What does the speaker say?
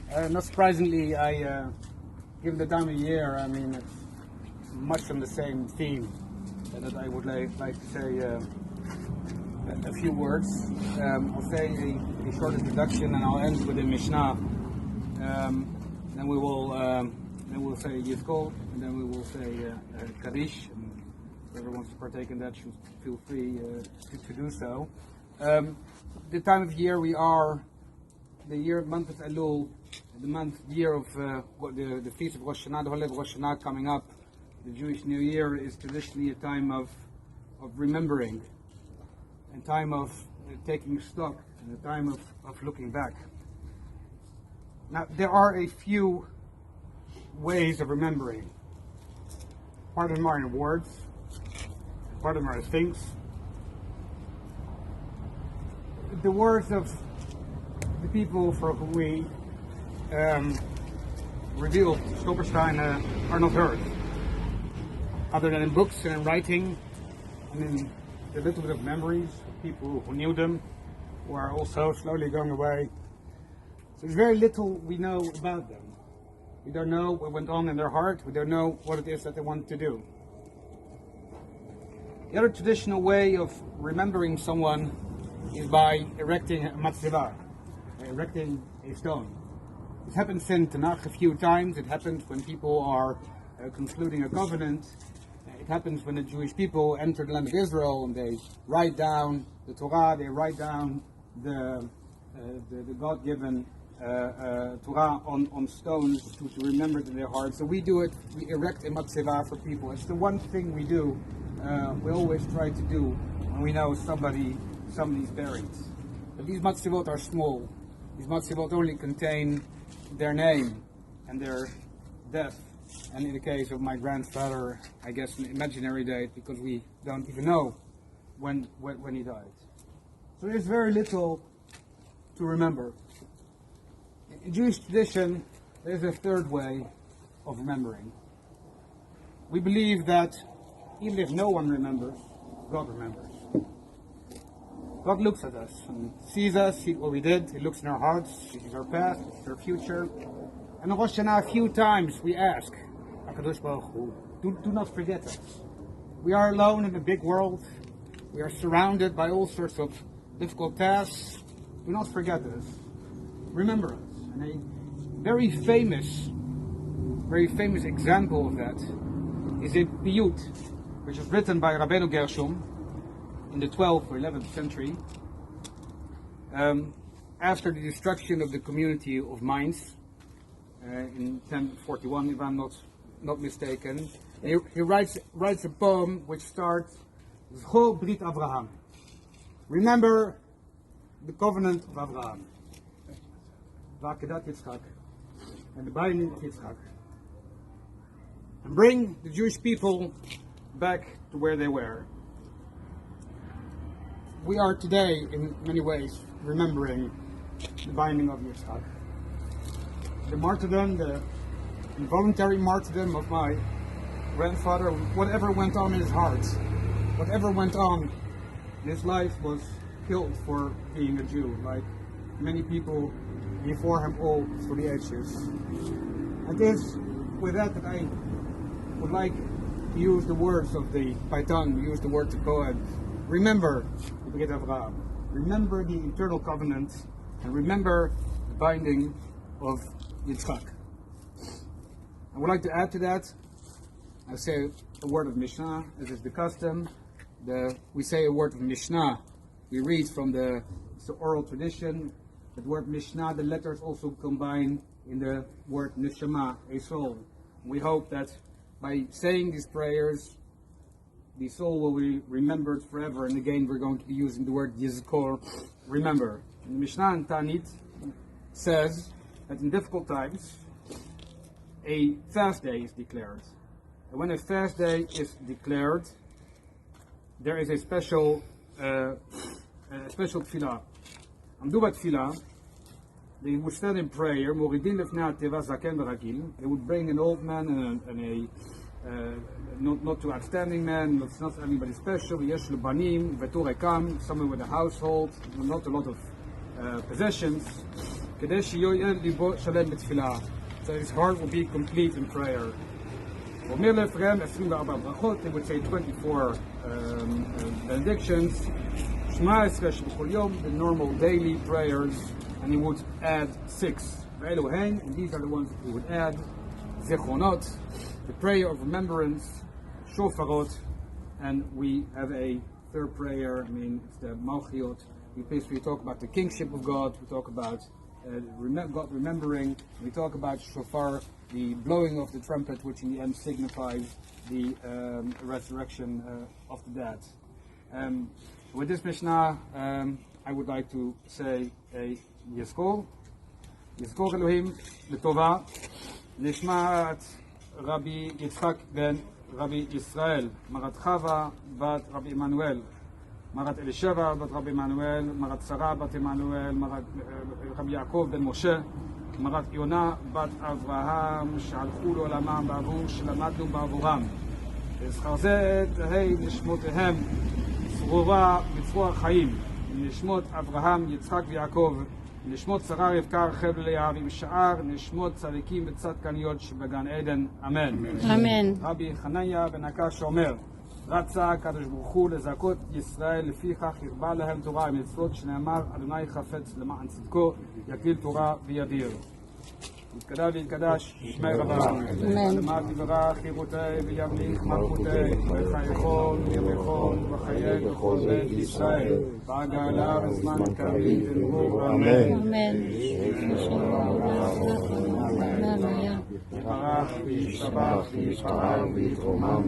Not surprisingly, given the time of year, I mean, it's much on the same theme that I would like to say a few words. I'll say a short introduction, and I'll end with a Mishnah. Then we'll say Yizkol, and then we will say Kaddish. And whoever wants to partake in that should feel free to do so. The time of year we are, the month of Elul, the year of the feast of Rosh Hashanah, the holiday of Rosh Hashanah coming up. The Jewish New Year is traditionally a time of remembering, a time of taking stock, and a time of looking back. Now, there are a few ways of remembering. Part of them are in words, part of them are in things. The words of the people for whom we reveal Toespraak are not heard, other than in books and in writing, and in a little bit of memories of people who knew them, who are also slowly going away. So there's very little we know about them. We don't know what went on in their heart. We don't know what it is that they want to do. The other traditional way of remembering someone is by erecting a matzevah, by erecting a stone. It happens in Tanakh a few times. It happens when people are concluding a covenant. It happens when the Jewish people enter the land of Israel and they write down the Torah, they write down the God-given Torah on stones to remember it in their hearts. So we do it, we erect a matzevah for people. It's the one thing we do, we always try to do when we know somebody's buried. But these matzevot are small. These matzevot only contain their name and their death. And in the case of my grandfather, I guess an imaginary date, because we don't even know when he died. So there's very little to remember. In Jewish tradition, there's a third way of remembering. We believe that even if no one remembers, God remembers. God looks at us and sees what we did. He looks in our hearts, he sees our past, he sees our future. And on Rosh Hashanah, a few times we ask, HaKadosh Baruch Hu, do not forget us. We are alone in a big world. We are surrounded by all sorts of difficult tasks. Do not forget us. Remember us. And a very famous example of that is a piyut, which was written by Rabbeinu Gershom in the 12th or 11th century, after the destruction of the community of Mainz in 1041, if I'm not mistaken. He writes a poem which starts, Zchor Brit Avraham. Remember the covenant of Avraham. V'akedat Yitzchak, and the binding of Yitzchak. And bring the Jewish people back to where they were. We are today, in many ways, remembering the binding of Yitzchak. The martyrdom, the involuntary martyrdom of my grandfather, whatever went on in his heart, whatever went on in his life was killed for being a Jew, like many people before him all through the ages. And it is with that I would like to use the words of the Paitan, use the words of Kohen. Remember the Brit Avraham, remember the eternal covenant, and remember the binding of Yitzchak. I would like to add to that, I say a word of Mishnah, as is the custom. We say a word of Mishnah. We read from the oral tradition. The word Mishnah, the letters also combine in the word Neshama, a soul. We hope that by saying these prayers, the soul will be remembered forever. And again, we're going to be using the word Yizkor, remember. And the Mishnah and Tanit says that in difficult times, a fast day is declared. And when a fast day is declared, there is a special tefillah. Amdu tefillah, they would stand in prayer. They would bring an old man and a not too outstanding man, not anybody special. Someone with a household, not a lot of possessions. כדי שיועל ליבו שלם בתפילה. So his heart will be complete in prayer. אומר לפרם 24 ברכות, they would say 24 benedictions, שמע עשרה שבכל יום, the normal daily prayers, and he would add 6. ואלו הן, and these are the ones that he would add, זיכרונות, the prayer of remembrance, shofarot, and we have a third prayer, it's the malchiot. We basically talk about the kingship of God, we talk about God remembering, we talk about shofar, the blowing of the trumpet, which in the end signifies the resurrection of the dead. With this Mishnah, I would like to say a Yeskol. Yeskol Elohim L'Tova, Nishmat Rabbi Yitzchak ben Rabbi Israel, Marat Chava bat Rabbi Emmanuel, Marat Elisheva bat Rabbi Emmanuel, Marat Sarah bat Emmanuel, Marat Rabbi Yaakov ben Moshe, Marat Yonah bat Avraham, שהלכו לעולמם בעבור שלמדנו בעבורם. וזכר זה תהי נשמותיהם צרורה בצרור החיים, נשמות אברהם, יצחק ויעקב, נשמות שרה רבקה רחל ולאה, ועם שאר נשמות צדיקים וצדקניות שבגן עדן, אמן. אמן. רבי חנניה בן עקש אומר, רצה הקדוש ברוך הוא לזכות ישראל, לפיכך הרבה להם תורה ומצוות, שנאמר אדוני חפץ למען צדקו, יקליל תורה וידיר. יתקדש ויתקדש שמי רבה, למעט יברך חירותי וימליך מלכותי, וחייכון וימיכון וחיי בכל בית ישראל, בעגלה בזמן קריב ונבור, אמן. יברך וישתבח וישתרם ויתרומם